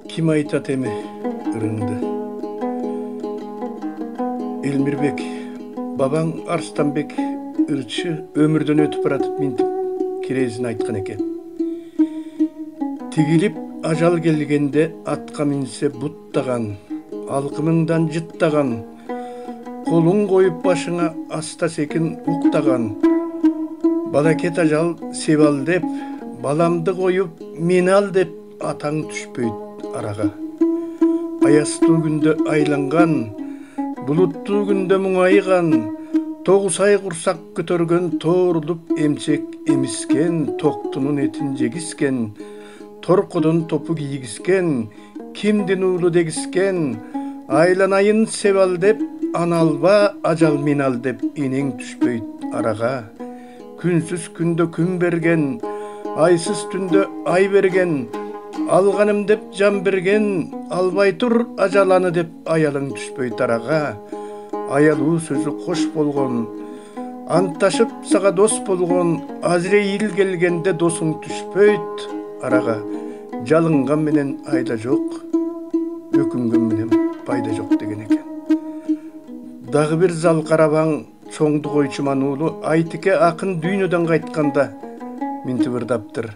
Kim aytat emi ırındı. Elmirbek, babaң Arstanbek ırçı ömürden ötüp baratıp mintip kirezin aytkan eken. Tigilip ajal gelgende atqa minse buttаған, alkımından jıttаған, kolun koyup başına asta sekin uktаған. Balaket ajal sebal dep, balamdı koyup minal dep ataң түшпөйт араға. Аястуу күндө айланған, булуттуу күндө мұңайған, тоғусай құрсақ көтөргөн тоорулуп эмчек эмискен, тоқтунун этин жегискен, торкудун топу кийгискен, кимдин уулу дегискен, айланайын себал деп, аналба ажал минал деп энең түшпөйт араға. Күнсүз күндө күн берген, айсыз түндө ай берген, алғаным деп жан берген, албай тур ажаланы деп аялың түшпөйт араға. Аялуу сөзү кош болгон, антташып сага дос болгон, Азрейил келгенде досуң түшпөйт араға. Жалынган менен айда жок, өкүнгөн менен пайда жок деген экен. Дагы бир зал карабаң чоңду койчуман уулу Айтике акын дүйнөдөн кайтканда минтип ырдаптыр.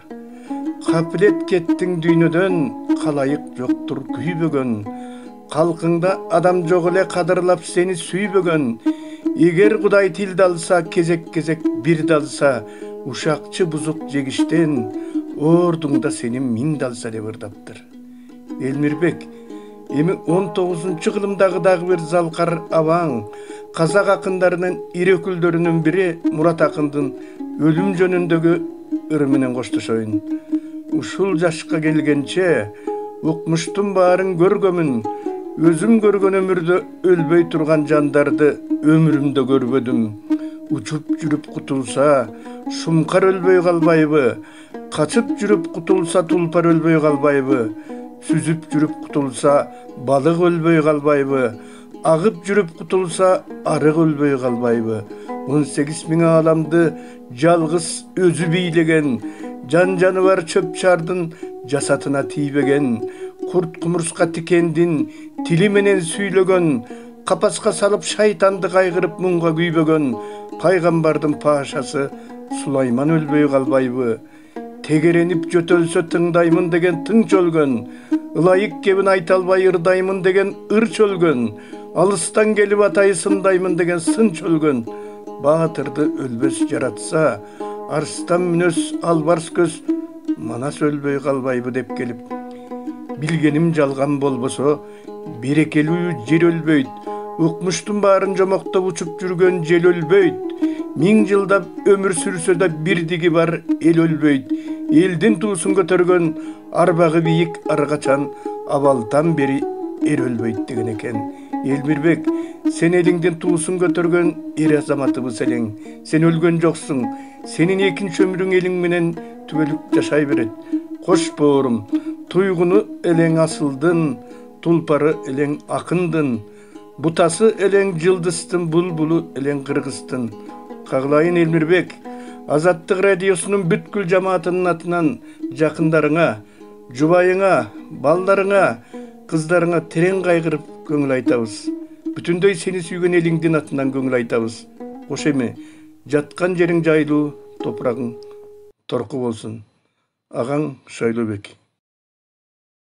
Капилет кеттиң дүйнөдөн, калайык жоктур күйбөгөн. Калкыңда адам жок эле кадырлап сени сүйбөгөн. Эгер Кудай тилди алса, кезек-кезек бир далса, ушакчы бузук жегиштен, ордуңда сенин миң далса деп ырдаптыр. Элмирбек, эми 19 кылымдагы дагы бир залкар абаң, казак акындарынын ирекүлдөрүнүн бири Мурат акындын өлүм жөнүндөгү ыры менен коштошоюн. Ушул жашка келгенче укмуштун баарын көргөмүн, өзүм көргөн өмүрдө өлбөй турган жандарды өмүрүмдө көрбөдүм. Учуп жүрүп кутулса, шумкар өлбөй калбайбы? Качып жүрүп кутулса, тулпар өлбөй калбайбы? Сүзүп жүрүп кутулса, балык өлбөй калбайбы? Агып жүрүп кутулса, арык өлбөй калбайбы? 18 000 аламды жалгыз өзү бийлеген, жан-жаны бар чөп чардын жасатына тийбеген, курт кумурска тикендин тили менен сүйлөгөн, капаска салып шайтанды кайгырып муңга күйбөгөн, пайгамбардын пашасы Сулайман өлбөй калбайбы? Тегеренип жөтөлсө тыңдаймын деген тың чөлгөн, ылайык кебин айта албай ырдаймын деген ыр чөлгөн, алыстан келип атайы сындаймын деген сын чөлгөн. Баатырды өлбөс жаратса, арстан мүнөс албарс көз, манас өлбөй калбайбы деп келип. Билгеним жалган болбосо, берекелүү жер өлбөйт, укмуштун баарын жомоктоп учуп жүргөн жел өлбөйт. 1000 жылдап өмүр сүрсө да бирдиги бар эл өлбөйт. Элдин туусун көтөргөн арбагы бийик аргачан абалдан бери эр өлбөйт деген экен. Элмирбек, сен элиңдин туусун көтөргөн эр азаматыбыз элең. Сен өлгөн жоксуң. Сенин экинчи өмүрүң элиң менен түбөлүк жашай берет. Кош боорум, туйгуну элең асылдын, тулпары элең акындын, бутасы элең жылдыстын, булбулу элең кыргызтын. Каглайын Элмирбек, Азаттык радиосунун бүткүл жамаатынын атынан жакындарыңа, жубайыңа, балдарыңа, кыздарыңа терең кайгырып көңүл айтабыз. Бүтүндөй сени сүйгөн элиңдин атынан көңүл айтабыз. Кош эми, жаткан жериң жайлуу, топурагың торку болсун. Агаң Шайлообек.